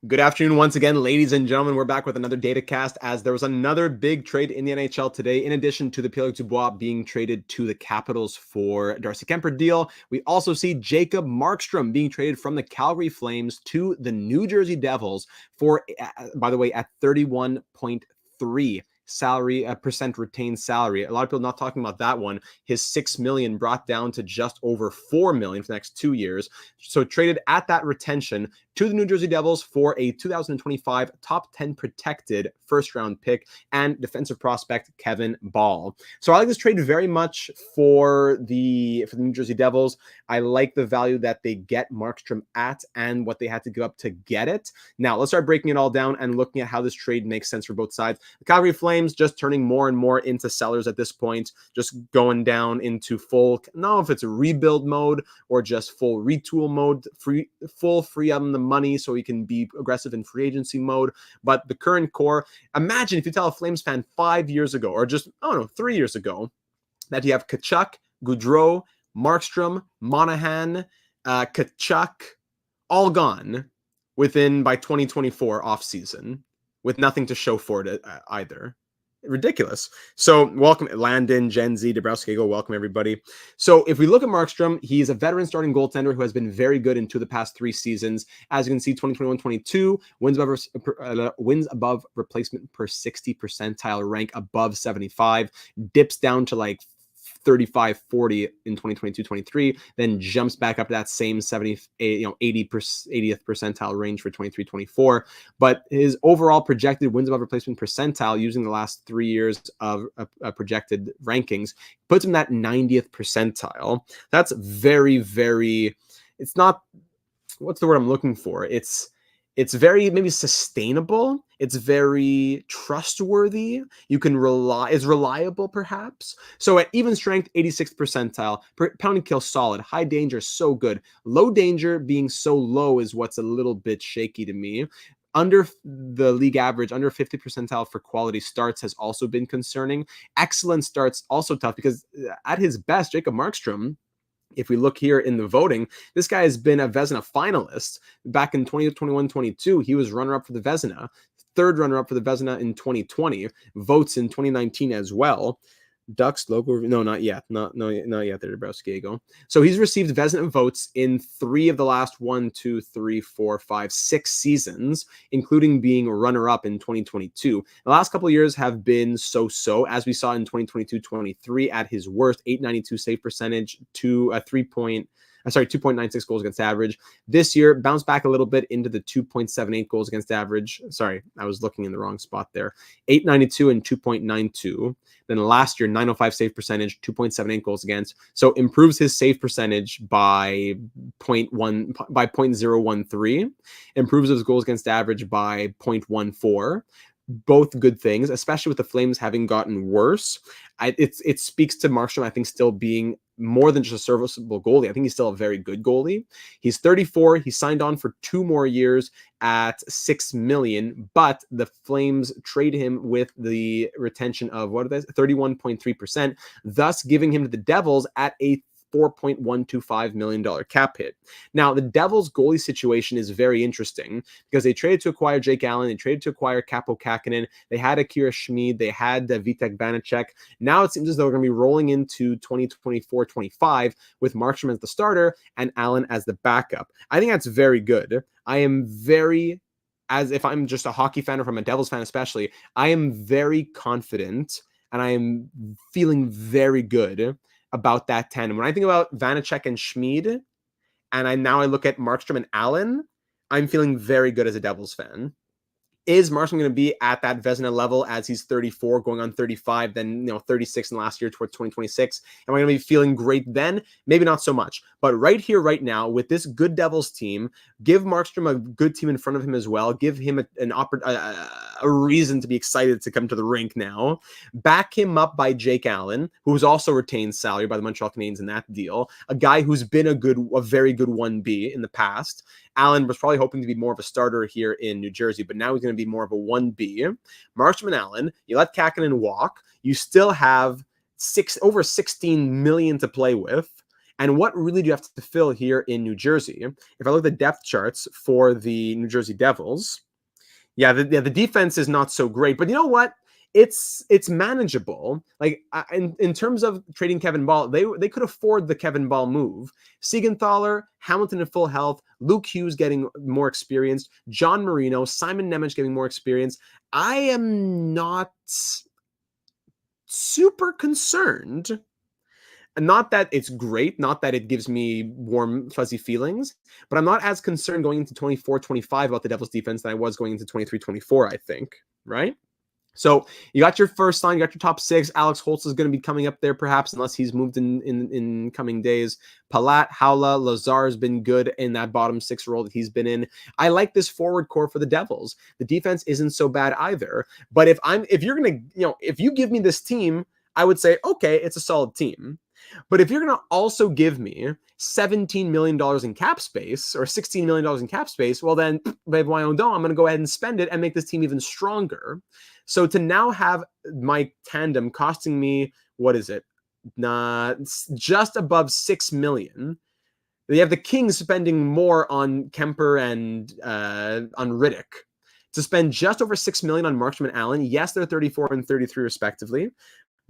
Good afternoon once again, ladies and gentlemen. We're back with another data cast as there was another big trade in the NHL today. In addition to the Pierre-Luc Dubois being traded to the Capitals for Darcy Kemper deal, we also see Jacob Markstrom being traded from the Calgary Flames to the New Jersey Devils for, by the way, at 31.3 salary percent retained salary. A lot of people not talking about that one. His $6 million brought down to just over $4 million for the next 2 years. So traded at that retention to the New Jersey Devils for a 2025 top 10 protected first round pick and defensive prospect Kevin Bahl. So I like this trade very much for the New Jersey Devils. I like the value that they get Markstrom at and what they had to give up to get it. Now let's start breaking it all down and looking at how this trade makes sense for both sides. The Calgary Flames just turning more and more into sellers at this point, just going down into full, I don't know if it's a rebuild mode or just full retool mode, free up the money so he can be aggressive in free agency mode. But the current core, imagine if you tell a Flames fan 5 years ago, or just, 3 years ago, that you have Tkachuk, Gaudreau, Markstrom, Monahan, Tkachuk, all gone by 2024 offseason with nothing to show for it either. Ridiculous. So welcome Landon, Gen Z, Dabrowski, welcome everybody. So if we look at Markstrom, he's a veteran starting goaltender who has been very good in 2 of the past 3 seasons. As you can see, 2021-22 wins above replacement per 60 percentile, rank above 75, dips down to like 35-40 in 2022-23, then jumps back up to that same 80th percentile range for 23-24. But his overall projected wins above replacement percentile using the last 3 years of projected rankings puts him that 90th percentile. That's very, very, it's not, what's the word I'm looking for? It's very maybe sustainable. It's very trustworthy. You can is reliable perhaps. So at even strength, 86th percentile, pounding kill solid, high danger, so good. Low danger being so low is what's a little bit shaky to me. Under the league average, under 50 percentile for quality starts has also been concerning. Excellent starts also tough because at his best, Jacob Markstrom, if we look here in the voting, this guy has been a Vezina finalist back in 2021-22. He was runner-up for the Vezina, third runner-up for the Vezina in 2020, votes in 2019 as well. Ducks local, no, not yet, not yet. There, Dabrowski. So he's received Vezina votes in 3 of the last 6 seasons, including being runner-up in 2022. The last couple of years have been so-so, as we saw in 2022-23 at his worst, 892 save percentage to a 2.96 goals against average. This year, bounced back a little bit into the 2.78 goals against average. Sorry, I was looking in the wrong spot there. 892 and 2.92. Then last year, 905 save percentage, 2.78 goals against. So improves his save percentage by 0.013. Improves his goals against average by 0.14. Both good things, especially with the Flames having gotten worse. It speaks to Markstrom, I think, still being more than just a serviceable goalie. I think he's still a very good goalie. He's 34. He signed on for 2 more years at $6 million, but the Flames trade him with the retention of 31.3%, thus giving him to the Devils at a $4.125 million cap hit. Now, the Devils' goalie situation is very interesting because they traded to acquire Jake Allen, they traded to acquire Kaapo Kähkönen, they had Akira Schmid, they had Vitek Vanacek. Now it seems as though we're going to be rolling into 2024-25 with Markstrom as the starter and Allen as the backup. I think that's very good. I am very, as if I'm just a hockey fan or from a Devils fan especially, I am very confident and I am feeling very good about that tandem. When I think about Vanacek and Schmid, and I look at Markstrom and Allen, I'm feeling very good as a Devils fan. Is Markstrom going to be at that Vezina level as he's 34, going on 35, then 36 in last year towards 2026? Am I going to be feeling great then? Maybe not so much. But right here, right now, with this good Devils team, give Markstrom a good team in front of him as well. Give him a reason to be excited to come to the rink now. Back him up by Jake Allen, who's also retained salary by the Montreal Canadiens in that deal. A guy who's been a very good 1B in the past. Allen was probably hoping to be more of a starter here in New Jersey, but now he's going to be more of a 1B. Markstrom and Allen, you let Kähkönen walk. You still have over $16 million to play with. And what really do you have to fill here in New Jersey? If I look at the depth charts for the New Jersey Devils, the defense is not so great, but you know what? It's manageable. Like in terms of trading Kevin Bahl, they could afford the Kevin Bahl move. Siegenthaler, Hamilton in full health, Luke Hughes getting more experienced, John Marino, Simon Nemec getting more experience. I am not super concerned. Not that it's great, not that it gives me warm, fuzzy feelings, but I'm not as concerned going into 24-25 about the Devils defense than I was going into 23-24, I think, right? So you got your first line, you got your top six. Alex Holtz is going to be coming up there perhaps, unless he's moved in coming days. Palat, Haula, Lazar has been good in that bottom six role that he's been in. I like this forward core for the Devils. The defense isn't so bad either. But if you're going to, if you give me this team, I would say, okay, it's a solid team. But if you're going to also give me $17 million in cap space or $16 million in cap space, well then, I'm going to go ahead and spend it and make this team even stronger. So to now have my tandem costing me, what is it? Just above $6 million. You have the Kings spending more on Kemper and on Riddick. To spend just over $6 million on Markstrom and Allen, yes, they're 34 and 33 respectively.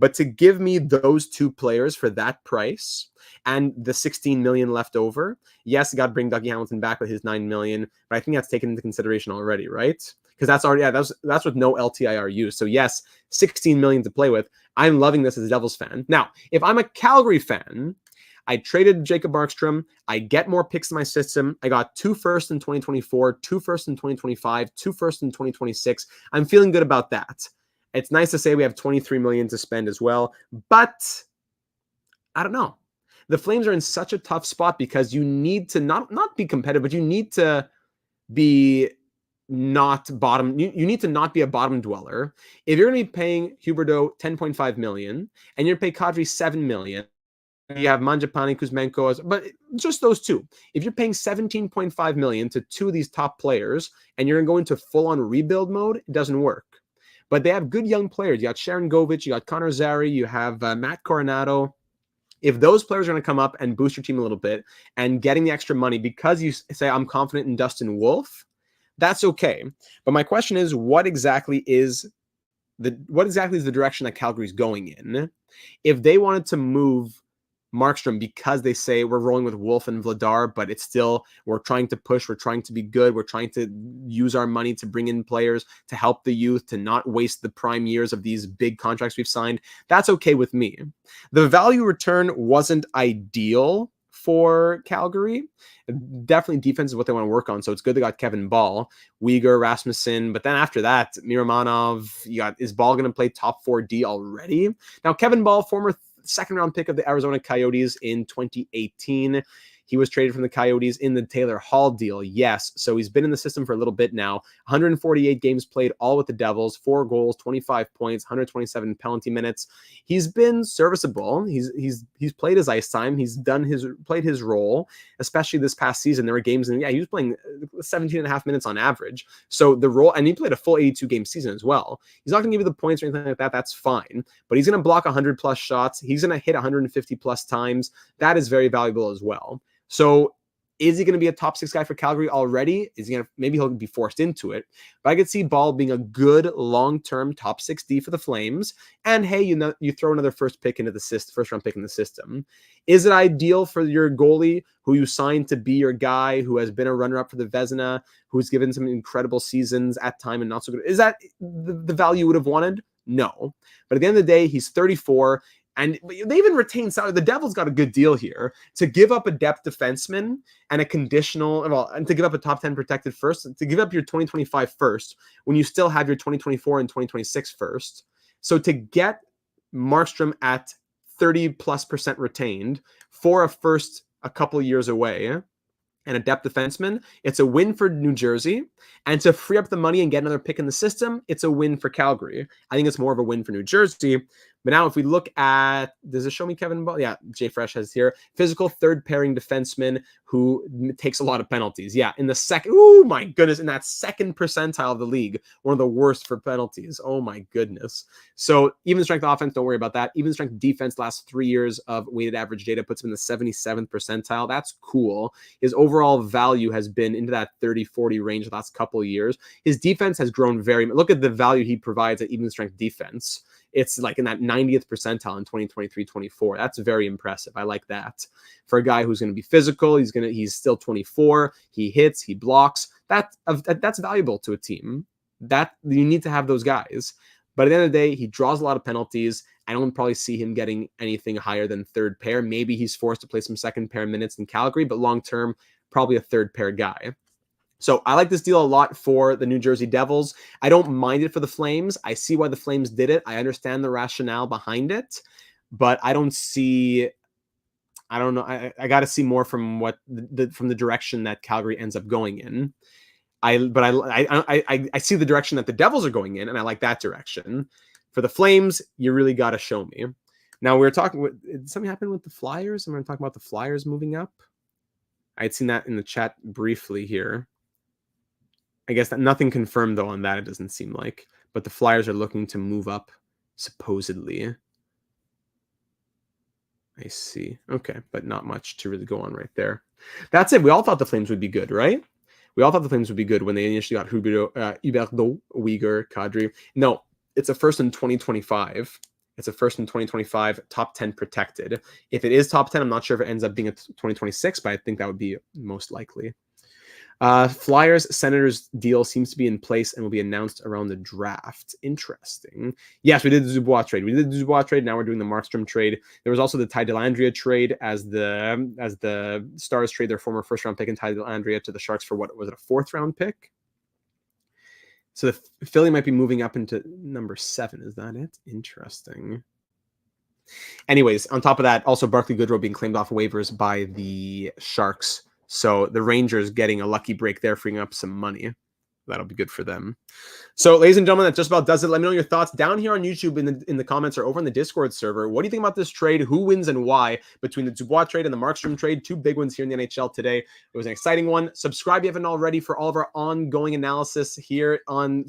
But to give me those two players for that price and the $16 million left over, yes, got to bring Dougie Hamilton back with his $9 million, but I think that's taken into consideration already, right? Because that's already that's with no LTIR use. So yes, $16 million to play with. I'm loving this as a Devils fan. Now, if I'm a Calgary fan, I traded Jacob Markstrom. I get more picks in my system. I got 2 firsts in 2024, 2 firsts in 2025, 2 firsts in 2026. I'm feeling good about that. It's nice to say we have $23 million to spend as well, but I don't know. The Flames are in such a tough spot because you need to not be competitive, but you need to be not bottom. You need to not be a bottom dweller. If you're going to be paying Huberdeau $10.5 million and you're going to pay Kadri $7 million, you have Mangiapane, Kuzmenko, but just those two. If you're paying $17.5 million to two of these top players and you're going to go into full-on rebuild mode, it doesn't work. But they have good young players. You got Sharon Govich, you got Connor Zary, you have Matt Coronado. If those players are going to come up and boost your team a little bit and getting the extra money because you say, I'm confident in Dustin Wolf, that's okay. But my question is, what exactly is the direction that Calgary's going in? If they wanted to move Markstrom because they say we're rolling with Wolf and Vladar, but it's still, we're trying to push, we're trying to be good, we're trying to use our money to bring in players, to help the youth, to not waste the prime years of these big contracts we've signed, that's okay with me. The value return wasn't ideal for Calgary. Definitely defense is what they want to work on, so it's good they got Kevin Bahl, Uyghur, Rasmussen, but then after that, Miromanov, is Bahl going to play top 4D already? Now, Kevin Bahl, former second-round pick of the Arizona Coyotes in 2018. He was traded from the Coyotes in the Taylor Hall deal. Yes, so he's been in the system for a little bit now. 148 games played, all with the Devils, 4 goals, 25 points, 127 penalty minutes. He's been serviceable. He's played his ice time. He's played his role, especially this past season. There were games, and he was playing 17 and a half minutes on average. So the role, and he played a full 82-game season as well. He's not going to give you the points or anything like that. That's fine. But he's going to block 100-plus shots. He's going to hit 150-plus times. That is very valuable as well. So is he going to be a top 6 guy for Calgary already? Maybe he'll be forced into it, but I could see Bahl being a good long-term top 6D for the Flames. And hey, you throw another first round pick in the system. Is it ideal for your goalie who you signed to be your guy, who has been a runner-up for the Vezina, who's given some incredible seasons at time and not so good? Is that the value you would have wanted? No. But at the end of the day, he's 34. And they even retained salary. The Devils got a good deal here to give up a depth defenseman and a conditional, and to give up a top 10 protected first, to give up your 2025 first when you still have your 2024 and 2026 first. So to get Markstrom at 30+% retained for a first a couple years away and a depth defenseman, it's a win for New Jersey. And to free up the money and get another pick in the system, it's a win for Calgary. I think it's more of a win for New Jersey. But now if we look at, does it show me Kevin Bahl? Yeah, Jay Fresh has here. Physical third pairing defenseman who takes a lot of penalties. Yeah, in the second, oh my goodness, in that second percentile of the league, one of the worst for penalties. Oh my goodness. So even strength offense, don't worry about that. Even strength defense, last 3 years of weighted average data puts him in the 77th percentile. That's cool. His overall value has been into that 30-40 range the last couple of years. His defense has grown very much. Look at the value he provides at even strength defense. It's like in that 90th percentile in 2023-24. That's very impressive. I like that. For a guy who's going to be physical, he's still 24. He hits, he blocks. That's valuable to a team. That you need to have those guys. But at the end of the day, he draws a lot of penalties. I don't probably see him getting anything higher than third pair. Maybe he's forced to play some second pair minutes in Calgary, but long term, probably a third pair guy. So I like this deal a lot for the New Jersey Devils. I don't mind it for the Flames. I see why the Flames did it. I understand the rationale behind it, but I don't know. I got to see more from from the direction that Calgary ends up going in. I see the direction that the Devils are going in, and I like that direction. For the Flames, you really got to show me. Now did something happen with the Flyers? I'm going to talk about the Flyers moving up. I had seen that in the chat briefly here. I guess that nothing confirmed though on that, it doesn't seem like. But the Flyers are looking to move up, supposedly. I see. Okay, but not much to really go on right there. That's it. We all thought the Flames would be good, right? We all thought the Flames would be good when they initially got Huberdeau, Uyghur, Kadri. No, it's a first in 2025. It's a first in 2025, top 10 protected. If it is top 10, I'm not sure if it ends up being a 2026, but I think that would be most likely. Flyers Senators deal seems to be in place and will be announced around the draft. Interesting. Yes, we did the Dubois trade. Now we're doing the Markstrom trade. There was also the Ty Dellandrea trade as the Stars trade their former first round pick in Ty Dellandrea to the Sharks for what was it, a 4th round pick? So the Philly might be moving up into number 7. Is that it? Interesting. Anyways, on top of that, also Barclay Goodrow being claimed off waivers by the Sharks. So the Rangers getting a lucky break there, freeing up some money. That'll be good for them. So, ladies and gentlemen, that just about does it. Let me know your thoughts down here on YouTube in the comments or over in the Discord server. What do you think about this trade? Who wins and why between the Dubois trade and the Markstrom trade? 2 big ones here in the NHL today. It was an exciting one. Subscribe if you haven't already for all of our ongoing analysis here on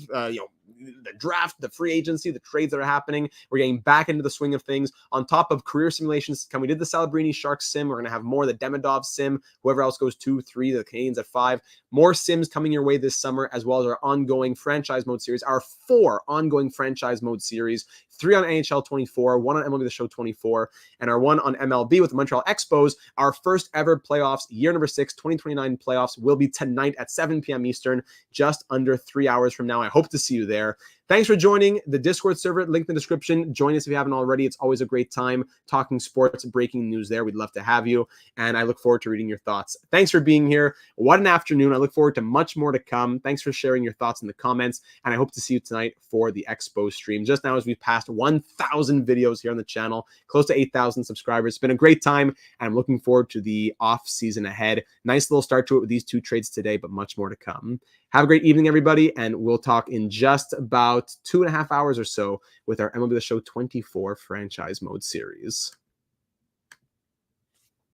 the draft, the free agency, the trades that are happening. We're getting back into the swing of things on top of career simulations. We did the Celebrini Sharks sim. We're going to have more of the Demidov sim. Whoever else goes 2, 3, the Canadians at 5. More sims coming your way this summer, as well as our ongoing franchise mode series, our 4 ongoing franchise mode series, 3 on NHL 24, 1 on MLB The Show 24, and our 1 on MLB with the Montreal Expos. Our first ever playoffs, year number 6, 2029 playoffs will be tonight at 7 p.m. Eastern, just under 3 hours from now. I hope to see you there. Thanks for joining the Discord server. Link in the description. Join us if you haven't already. It's always a great time talking sports, breaking news there. We'd love to have you. And I look forward to reading your thoughts. Thanks for being here. What an afternoon. I look forward to much more to come. Thanks for sharing your thoughts in the comments. And I hope to see you tonight for the Expo stream. Just now as we've passed 1,000 videos here on the channel, close to 8,000 subscribers. It's been a great time. And I'm looking forward to the off season ahead. Nice little start to it with these 2 trades today, but much more to come. Have a great evening, everybody, and we'll talk in just about 2.5 hours or so with our MLB The Show 24 franchise mode series.